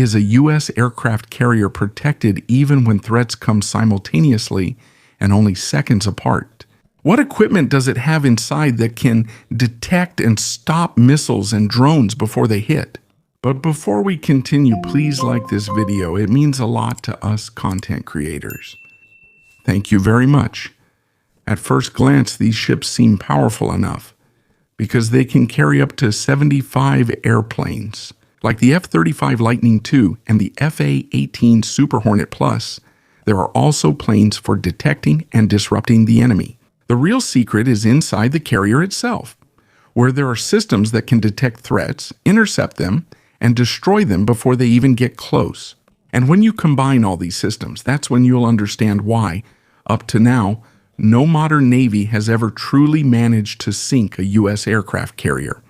is a U.S. aircraft carrier protected even when threats come simultaneously and only seconds apart? What equipment does it have inside that can detect and stop missiles and drones before they hit? But before we continue, please like this video. It means a lot to us content creators. Thank you very much. At first glance, these ships seem powerful enough because they can carry up to 75 airplanes. Like the F-35 Lightning II and the F/A-18 Super Hornet Plus, there are also planes for detecting and disrupting the enemy. The real secret is inside the carrier itself, where there are systems that can detect threats, intercept them, and destroy them before they even get close. And when you combine all these systems, that's when you'll understand why, up to now, no modern Navy has ever truly managed to sink a U.S. aircraft carrier.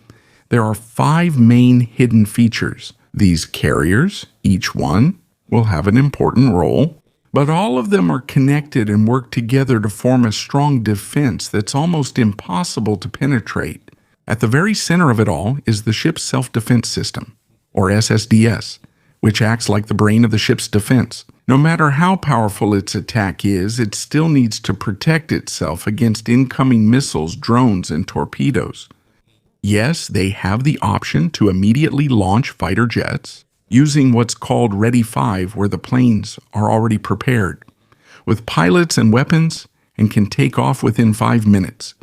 There are 5 main hidden features. These carriers, each one, will have an important role, but all of them are connected and work together to form a strong defense that's almost impossible to penetrate. At the very center of it all is the ship's self-defense system, or SSDS, which acts like the brain of the ship's defense. No matter how powerful its attack is, it still needs to protect itself against incoming missiles, drones, and torpedoes. Yes, they have the option to immediately launch fighter jets, using what's called Ready 5, where the planes are already prepared, with pilots and weapons, and can take off within 5 minutes.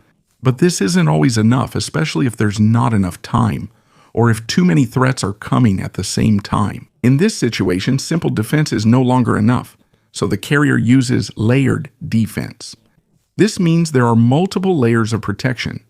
But this isn't always enough, especially if there's not enough time, or if too many threats are coming at the same time. In this situation, simple defense is no longer enough, so the carrier uses layered defense. This means there are multiple layers of protection,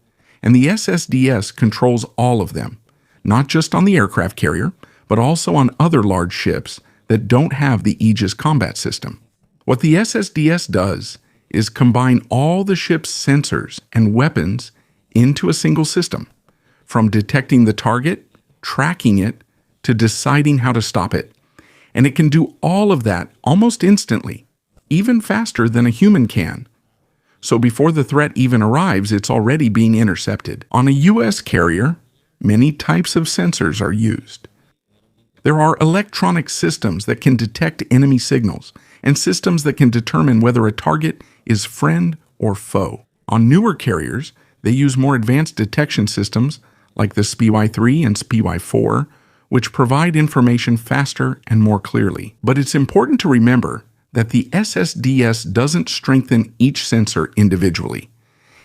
and the SSDS controls all of them, not just on the aircraft carrier, but also on other large ships that don't have the Aegis combat system. What the SSDS does is combine all the ship's sensors and weapons into a single system, from detecting the target, tracking it, to deciding how to stop it. And it can do all of that almost instantly, even faster than a human can. So before the threat even arrives, it's already being intercepted. On a U.S. carrier, many types of sensors are used. There are electronic systems that can detect enemy signals, and systems that can determine whether a target is friend or foe. On newer carriers, they use more advanced detection systems like the SPY-3 and SPY-4, which provide information faster and more clearly. But it's important to remember that the SSDS doesn't strengthen each sensor individually.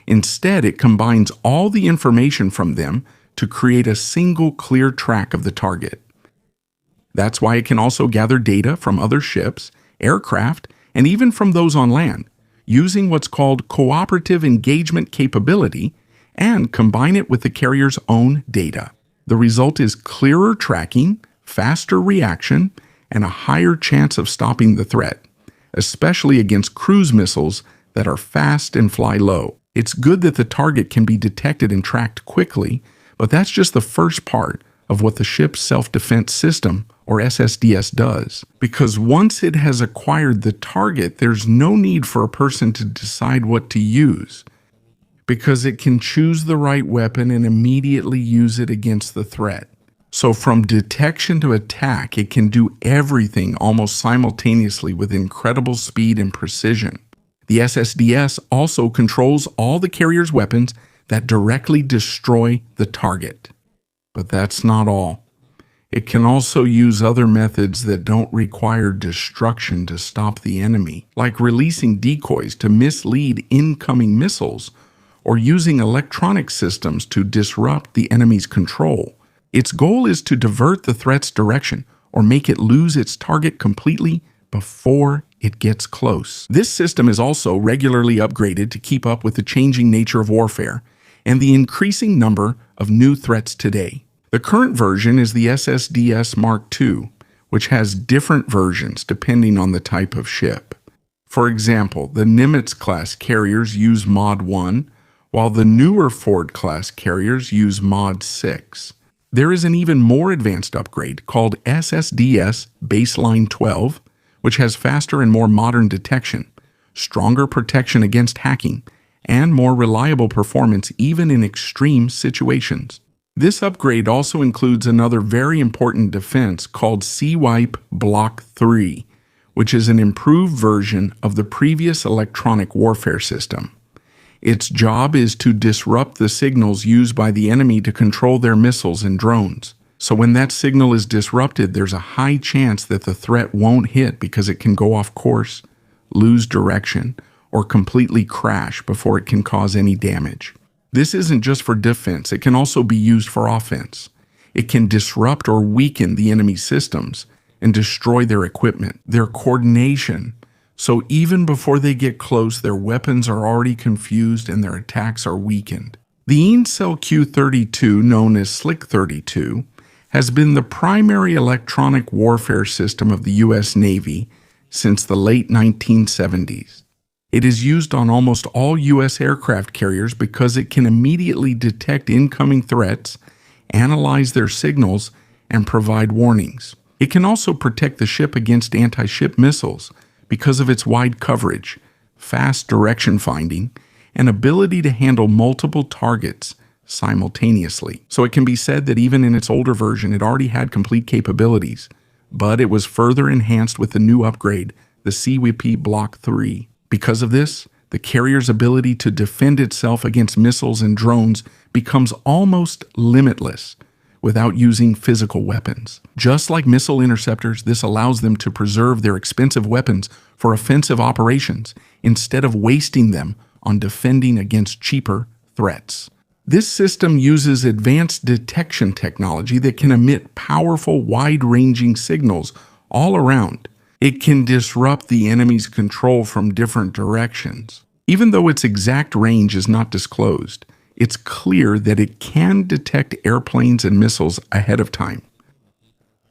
Instead, it combines all the information from them to create a single clear track of the target. That's why it can also gather data from other ships, aircraft, and even from those on land, using what's called cooperative engagement capability, and combine it with the carrier's own data. The result is clearer tracking, faster reaction, and a higher chance of stopping the threat, especially against cruise missiles that are fast and fly low. It's good that the target can be detected and tracked quickly, but that's just the first part of what the ship's self-defense system, or SSDS, does. Because once it has acquired the target, there's no need for a person to decide what to use, because it can choose the right weapon and immediately use it against the threat. So from detection to attack, it can do everything almost simultaneously with incredible speed and precision. The SSDS also controls all the carrier's weapons that directly destroy the target. But that's not all. It can also use other methods that don't require destruction to stop the enemy, like releasing decoys to mislead incoming missiles, or using electronic systems to disrupt the enemy's control. Its goal is to divert the threat's direction or make it lose its target completely before it gets close. This system is also regularly upgraded to keep up with the changing nature of warfare and the increasing number of new threats today. The current version is the SSDS Mark II, which has different versions depending on the type of ship. For example, the Nimitz-class carriers use Mod 1, while the newer Ford-class carriers use Mod 6. There is an even more advanced upgrade called SSDS Baseline 12, which has faster and more modern detection, stronger protection against hacking, and more reliable performance even in extreme situations. This upgrade also includes another very important defense called SEWIP Block 3, which is an improved version of the previous electronic warfare system. Its job is to disrupt the signals used by the enemy to control their missiles and drones. So when that signal is disrupted, there's a high chance that the threat won't hit because it can go off course, lose direction, or completely crash before it can cause any damage. This isn't just for defense, it can also be used for offense. It can disrupt or weaken the enemy's systems and destroy their equipment, their coordination. So even before they get close, their weapons are already confused and their attacks are weakened. The Incel Q-32, known as Slick 32, has been the primary electronic warfare system of the U.S. Navy since the late 1970s. It is used on almost all U.S. aircraft carriers because it can immediately detect incoming threats, analyze their signals, and provide warnings. It can also protect the ship against anti-ship missiles because of its wide coverage, fast direction finding, and ability to handle multiple targets simultaneously. So it can be said that even in its older version, it already had complete capabilities, but it was further enhanced with the new upgrade, the SEWIP Block 3. Because of this, the carrier's ability to defend itself against missiles and drones becomes almost limitless without using physical weapons. Just like missile interceptors, this allows them to preserve their expensive weapons for offensive operations instead of wasting them on defending against cheaper threats. This system uses advanced detection technology that can emit powerful, wide-ranging signals all around. It can disrupt the enemy's control from different directions. Even though its exact range is not disclosed, it's clear that it can detect airplanes and missiles ahead of time.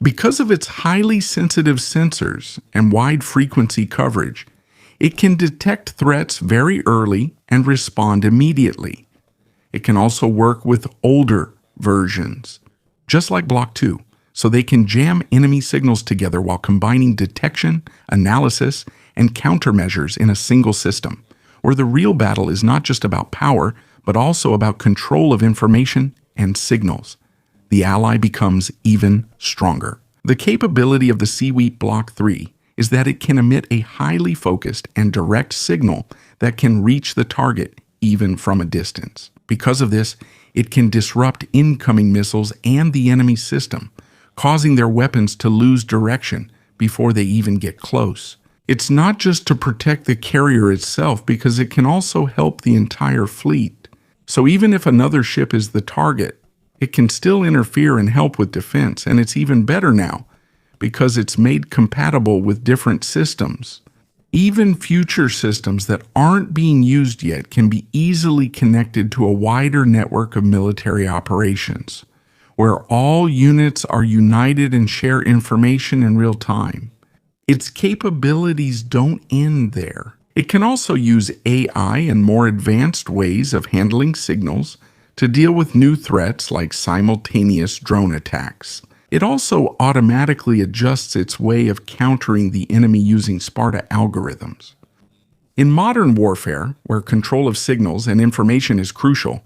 Because of its highly sensitive sensors and wide frequency coverage, it can detect threats very early and respond immediately. It can also work with older versions, just like Block 2, so they can jam enemy signals together while combining detection, analysis, and countermeasures in a single system, where the real battle is not just about power, but also about control of information and signals. The ally becomes even stronger. The capability of the SEWIP Block 3 is that it can emit a highly focused and direct signal that can reach the target even from a distance. Because of this, it can disrupt incoming missiles and the enemy system, causing their weapons to lose direction before they even get close. It's not just to protect the carrier itself, because it can also help the entire fleet. So even if another ship is the target, it can still interfere and help with defense, and it's even better now because it's made compatible with different systems. Even future systems that aren't being used yet can be easily connected to a wider network of military operations, where all units are united and share information in real time. Its capabilities don't end there. It can also use AI and more advanced ways of handling signals to deal with new threats like simultaneous drone attacks. It also automatically adjusts its way of countering the enemy using Sparta algorithms. In modern warfare, where control of signals and information is crucial,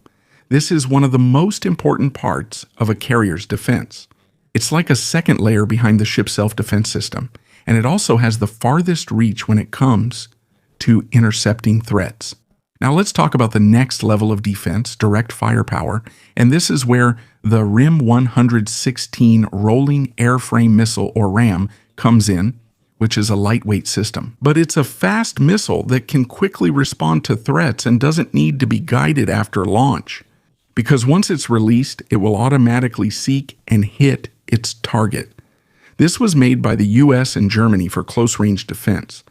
this is one of the most important parts of a carrier's defense. It's like a second layer behind the ship's self-defense system, and it also has the farthest reach when it comes to intercepting threats. Now let's talk about the next level of defense, direct firepower, and this is where the RIM-116 Rolling Airframe Missile, or RAM, comes in, which is a lightweight system. But it's a fast missile that can quickly respond to threats and doesn't need to be guided after launch, because once it's released, it will automatically seek and hit its target. This was made by the US and Germany for close-range defense.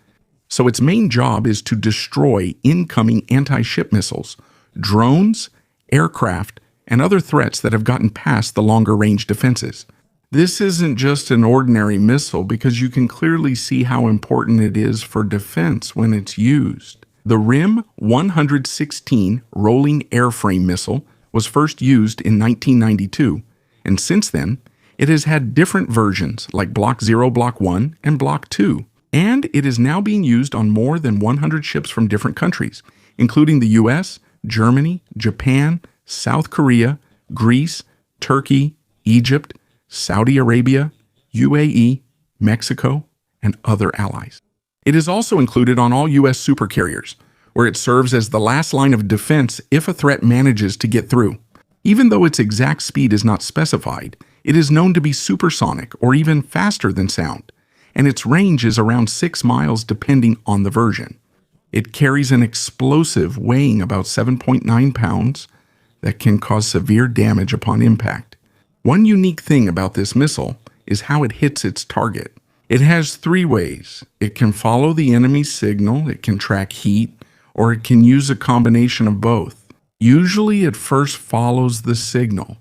So its main job is to destroy incoming anti-ship missiles, drones, aircraft, and other threats that have gotten past the longer-range defenses. This isn't just an ordinary missile, because you can clearly see how important it is for defense when it's used. The RIM-116 Rolling Airframe Missile was first used in 1992, and since then, it has had different versions like Block 0, Block 1, and Block 2. And it is now being used on more than 100 ships from different countries, including the US, Germany, Japan, South Korea, Greece, Turkey, Egypt, Saudi Arabia, UAE, Mexico, and other allies. It is also included on all U.S. supercarriers, where it serves as the last line of defense if a threat manages to get through. Even though its exact speed is not specified, it is known to be supersonic or even faster than sound, and its range is around 6 miles depending on the version. It carries an explosive weighing about 7.9 pounds that can cause severe damage upon impact. One unique thing about this missile is how it hits its target. It has 3 ways. It can follow the enemy's signal, it can track heat, or it can use a combination of both. Usually it first follows the signal.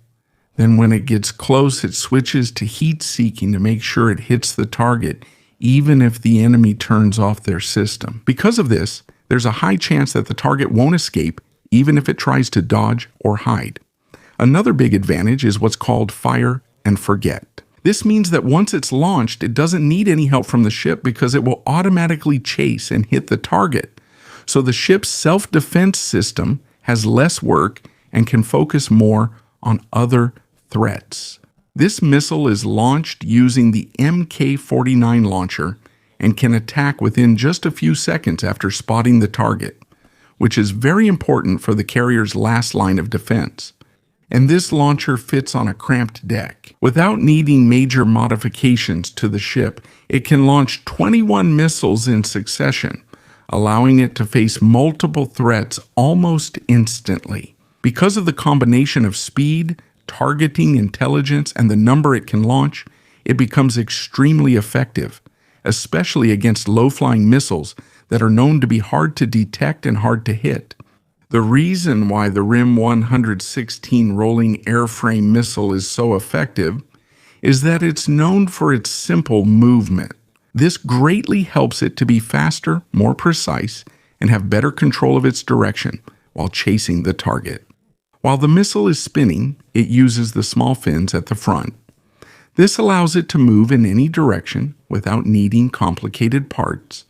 Then when it gets close, it switches to heat seeking to make sure it hits the target, even if the enemy turns off their system. Because of this, there's a high chance that the target won't escape, even if it tries to dodge or hide. Another big advantage is what's called fire and forget. This means that once it's launched, it doesn't need any help from the ship because it will automatically chase and hit the target. So the ship's self-defense system has less work and can focus more on other threats. This missile is launched using the Mk-49 launcher and can attack within just a few seconds after spotting the target, which is very important for the carrier's last line of defense. And this launcher fits on a cramped deck. Without needing major modifications to the ship, it can launch 21 missiles in succession, allowing it to face multiple threats almost instantly. Because of the combination of speed, targeting, intelligence, and the number it can launch, it becomes extremely effective, especially against low-flying missiles that are known to be hard to detect and hard to hit. The reason why the RIM-116 rolling airframe missile is so effective is that it's known for its simple movement. This greatly helps it to be faster, more precise, and have better control of its direction while chasing the target. While the missile is spinning, it uses the small fins at the front. This allows it to move in any direction without needing complicated parts.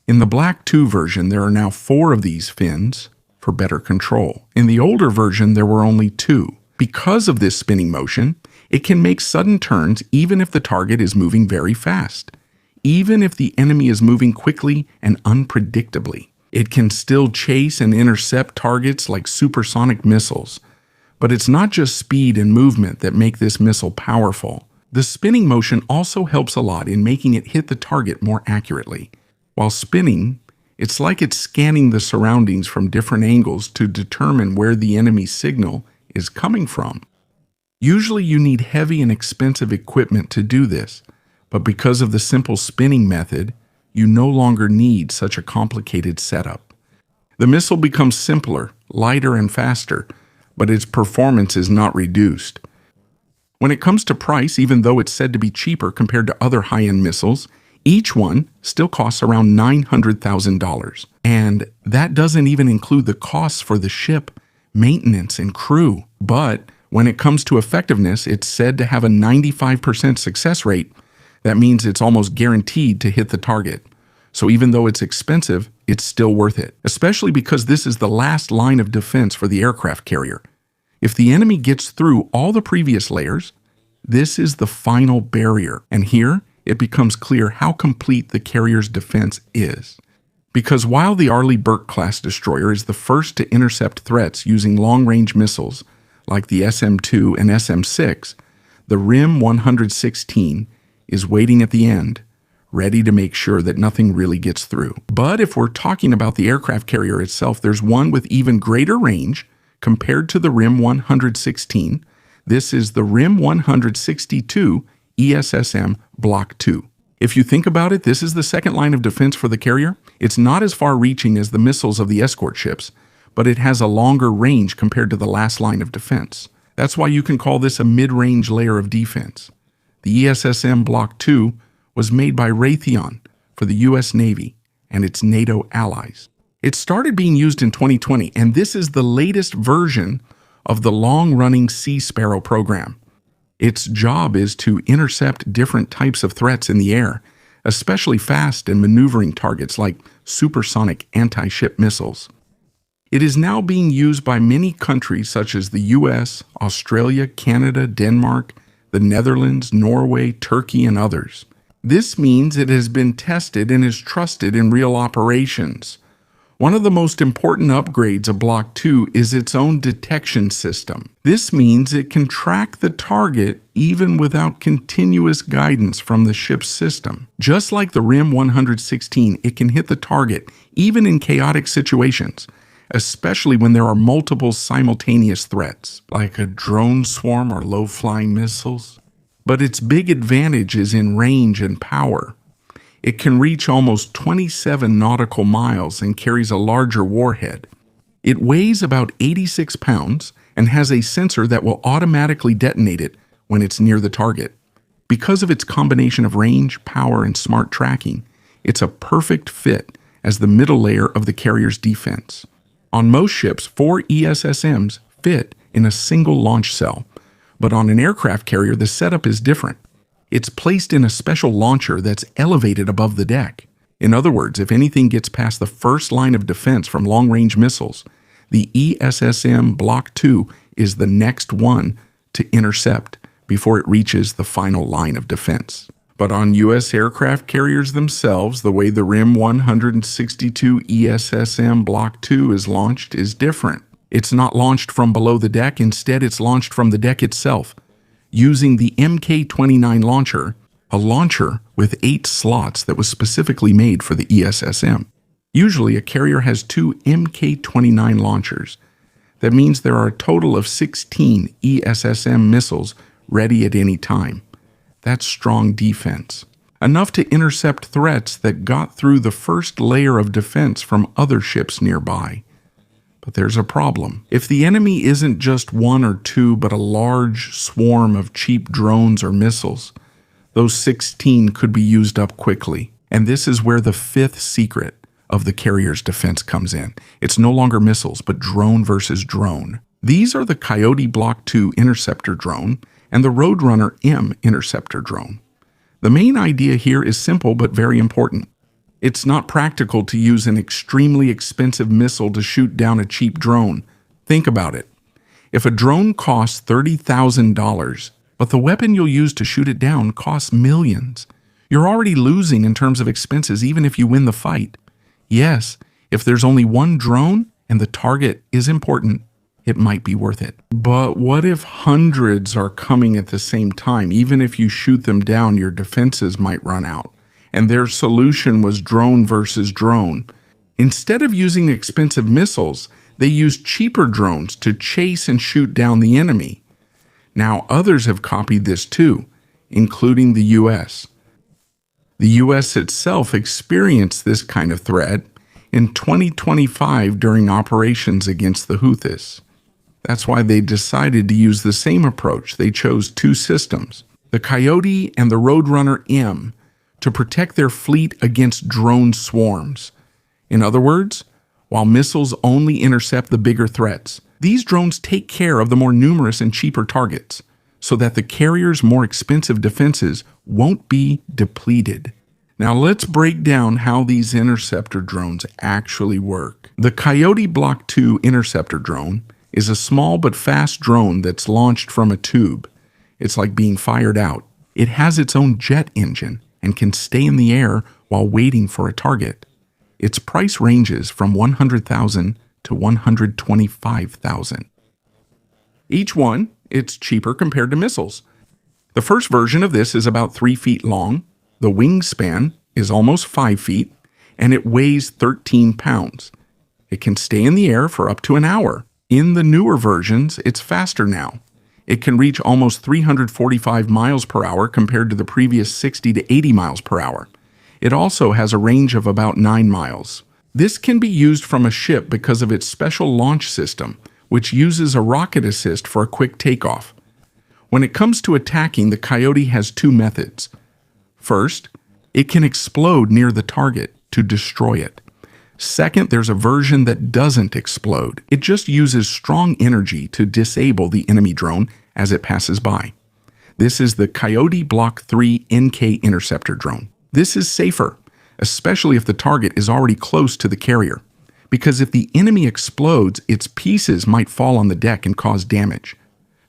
In the Black 2 version, there are now 4 of these fins for better control. In the older version, there were only 2. Because of this spinning motion, it can make sudden turns even if the target is moving very fast. Even if the enemy is moving quickly and unpredictably, it can still chase and intercept targets like supersonic missiles. But it's not just speed and movement that make this missile powerful. The spinning motion also helps a lot in making it hit the target more accurately. While spinning, it's like it's scanning the surroundings from different angles to determine where the enemy's signal is coming from. Usually you need heavy and expensive equipment to do this, but because of the simple spinning method, you no longer need such a complicated setup. The missile becomes simpler, lighter, and faster, but its performance is not reduced. When it comes to price, even though it's said to be cheaper compared to other high-end missiles, each one still costs around $900,000. And that doesn't even include the costs for the ship, maintenance, and crew. But when it comes to effectiveness, it's said to have a 95% success rate. That means it's almost guaranteed to hit the target. So even though it's expensive, it's still worth it, especially because this is the last line of defense for the aircraft carrier. If the enemy gets through all the previous layers, this is the final barrier. And here, it becomes clear how complete the carrier's defense is. Because while the Arleigh Burke-class destroyer is the first to intercept threats using long-range missiles like the SM-2 and SM-6, the RIM-116 is waiting at the end, ready to make sure that nothing really gets through. But if we're talking about the aircraft carrier itself, there's one with even greater range compared to the RIM-116. This is the RIM-162 ESSM Block 2. If you think about it, this is the second line of defense for the carrier. It's not as far-reaching as the missiles of the escort ships, but it has a longer range compared to the last line of defense. That's why you can call this a mid-range layer of defense. The ESSM Block 2 was made by Raytheon for the U.S. Navy and its NATO allies. It started being used in 2020, and this is the latest version of the long-running Sea Sparrow program. Its job is to intercept different types of threats in the air, especially fast and maneuvering targets like supersonic anti-ship missiles. It is now being used by many countries such as the US, Australia, Canada, Denmark, the Netherlands, Norway, Turkey, and others. This means it has been tested and is trusted in real operations. One of the most important upgrades of Block 2 is its own detection system. This means it can track the target even without continuous guidance from the ship's system. Just like the RIM 116, it can hit the target even in chaotic situations, especially when there are multiple simultaneous threats, like a drone swarm or low-flying missiles. But its big advantage is in range and power. It can reach almost 27 nautical miles and carries a larger warhead. It weighs about 86 pounds and has a sensor that will automatically detonate it when it's near the target. Because of its combination of range, power, and smart tracking, it's a perfect fit as the middle layer of the carrier's defense. On most ships, 4 ESSMs fit in a single launch cell, but on an aircraft carrier, the setup is different. It's placed in a special launcher that's elevated above the deck. In other words, if anything gets past the first line of defense from long-range missiles, the ESSM Block 2 is the next one to intercept before it reaches the final line of defense. But on U.S. aircraft carriers themselves, the way the RIM 162 ESSM Block 2 is launched is different. It's not launched from below the deck, instead it's launched from the deck itself, using the MK-29 launcher, a launcher with 8 slots that was specifically made for the ESSM. Usually, a carrier has 2 MK-29 launchers. That means there are a total of 16 ESSM missiles ready at any time. That's strong defense. Enough to intercept threats that got through the first layer of defense from other ships nearby. But there's a problem. If the enemy isn't just 1 or 2, but a large swarm of cheap drones or missiles, those 16 could be used up quickly. And this is where the 5th secret of the carrier's defense comes in. It's no longer missiles, but drone versus drone. These are the Coyote Block 2 Interceptor drone and the Roadrunner M Interceptor drone. The main idea here is simple but very important. It's not practical to use an extremely expensive missile to shoot down a cheap drone. Think about it. If a drone costs $30,000, but the weapon you'll use to shoot it down costs millions, you're already losing in terms of expenses even if you win the fight. Yes, if there's only one drone and the target is important, it might be worth it. But what if hundreds are coming at the same time? Even if you shoot them down, your defenses might run out. And their solution was drone versus drone. Instead of using expensive missiles, they used cheaper drones to chase and shoot down the enemy. Now others have copied this too, including the US. The US itself experienced this kind of threat in 2025 during operations against the Houthis. That's why they decided to use the same approach. They chose 2 systems, the Coyote and the Roadrunner M, to protect their fleet against drone swarms. In other words, while missiles only intercept the bigger threats, these drones take care of the more numerous and cheaper targets, so that the carrier's more expensive defenses won't be depleted. Now let's break down how these interceptor drones actually work. The Coyote Block 2 Interceptor drone is a small but fast drone that's launched from a tube. It's like being fired out. It has its own jet engine and can stay in the air while waiting for a target. Its price ranges from $100,000 to $125,000. Each one, it's cheaper compared to missiles. The first version of this is about 3 feet long, the wingspan is almost 5 feet, and it weighs 13 pounds. It can stay in the air for up to an hour. In the newer versions, it's faster now. It can reach almost 345 miles per hour compared to the previous 60 to 80 miles per hour. It also has a range of about 9 miles. This can be used from a ship because of its special launch system, which uses a rocket assist for a quick takeoff. When it comes to attacking, the Coyote has 2 methods. First, it can explode near the target to destroy it. Second, there's a version that doesn't explode. It just uses strong energy to disable the enemy drone as it passes by. This is the Coyote Block 3 NK Interceptor drone. This is safer, especially if the target is already close to the carrier, because if the enemy explodes, its pieces might fall on the deck and cause damage.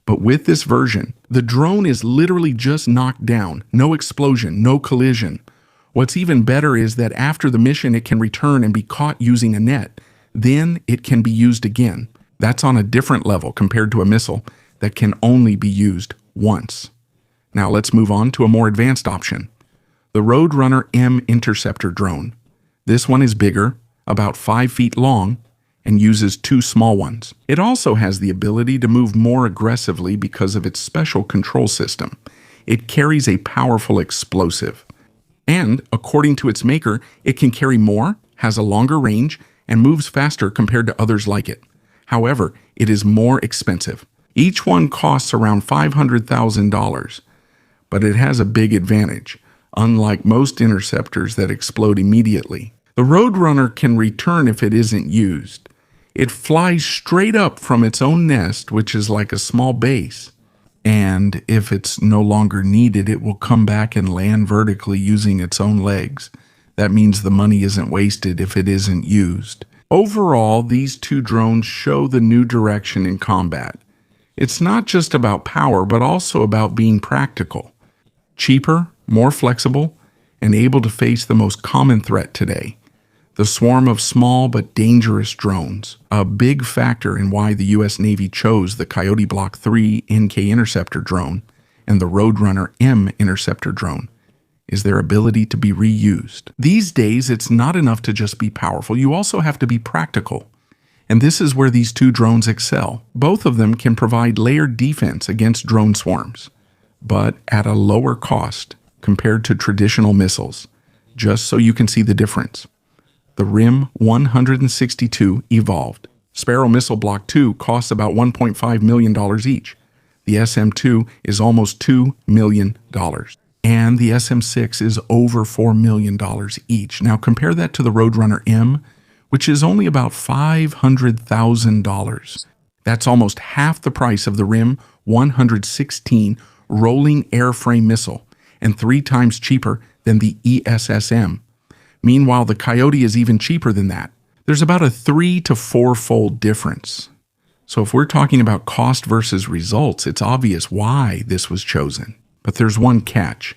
But with this version, the drone is literally just knocked down, no explosion, no collision. What's even better is that after the mission, it can return and be caught using a net. Then it can be used again. That's on a different level compared to a missile that can only be used once. Now let's move on to a more advanced option. The Roadrunner M Interceptor drone. This one is bigger, about 5 feet long, and uses 2 small ones. It also has the ability to move more aggressively because of its special control system. It carries a powerful explosive. And, according to its maker, it can carry more, has a longer range, and moves faster compared to others like it. However, it is more expensive. Each one costs around $500,000, but it has a big advantage, unlike most interceptors that explode immediately. The Roadrunner can return if it isn't used. It flies straight up from its own nest, which is like a small base. And if it's no longer needed, it will come back and land vertically using its own legs. That means the money isn't wasted if it isn't used. Overall, these 2 drones show the new direction in combat. It's not just about power, but also about being practical. Cheaper, more flexible, and able to face the most common threat today. The swarm of small but dangerous drones, a big factor in why the U.S. Navy chose the Coyote Block 3 NK Interceptor drone and the Roadrunner M Interceptor drone, is their ability to be reused. These days, it's not enough to just be powerful. You also have to be practical. And this is where these 2 drones excel. Both of them can provide layered defense against drone swarms, but at a lower cost compared to traditional missiles, just so you can see the difference. The RIM 162 evolved. Sparrow Missile Block 2 costs about $1.5 million each. The SM-2 is almost $2 million. And the SM-6 is over $4 million each. Now compare that to the Roadrunner M, which is only about $500,000. That's almost half the price of the RIM 116 rolling airframe missile and 3 times cheaper than the ESSM. Meanwhile, the Coyote is even cheaper than that. There's about a 3 to 4-fold difference. So if we're talking about cost versus results, it's obvious why this was chosen. But there's one catch.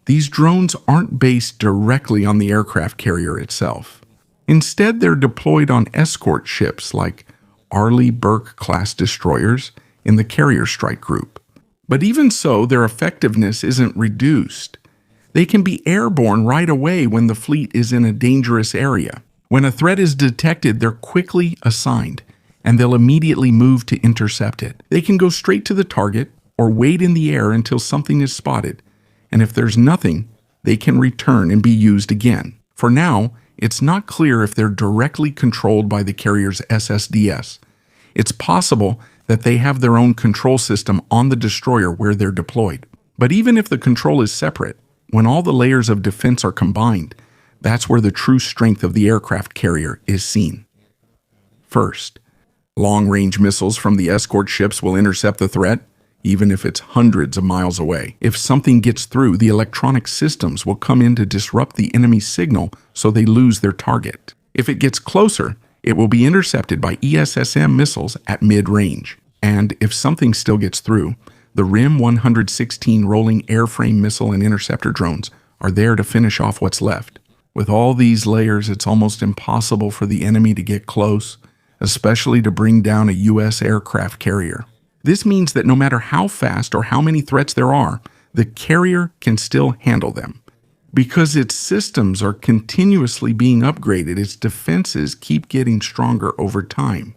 These drones aren't based directly on the aircraft carrier itself. Instead, they're deployed on escort ships like Arleigh Burke-class destroyers in the Carrier Strike Group. But even so, their effectiveness isn't reduced. They can be airborne right away when the fleet is in a dangerous area. When a threat is detected, they're quickly assigned, and they'll immediately move to intercept it. They can go straight to the target or wait in the air until something is spotted, and if there's nothing, they can return and be used again. For now, it's not clear if they're directly controlled by the carrier's SSDS. It's possible that they have their own control system on the destroyer where they're deployed. But even if the control is separate, when all the layers of defense are combined, that's where the true strength of the aircraft carrier is seen. First, long-range missiles from the escort ships will intercept the threat, even if it's hundreds of miles away. If something gets through, the electronic systems will come in to disrupt the enemy's signal so they lose their target. If it gets closer, it will be intercepted by ESSM missiles at mid-range. And if something still gets through, the RIM 116 rolling airframe missile and interceptor drones are there to finish off what's left. With all these layers, it's almost impossible for the enemy to get close, especially to bring down a U.S. aircraft carrier. This means that no matter how fast or how many threats there are, the carrier can still handle them. Because its systems are continuously being upgraded, its defenses keep getting stronger over time.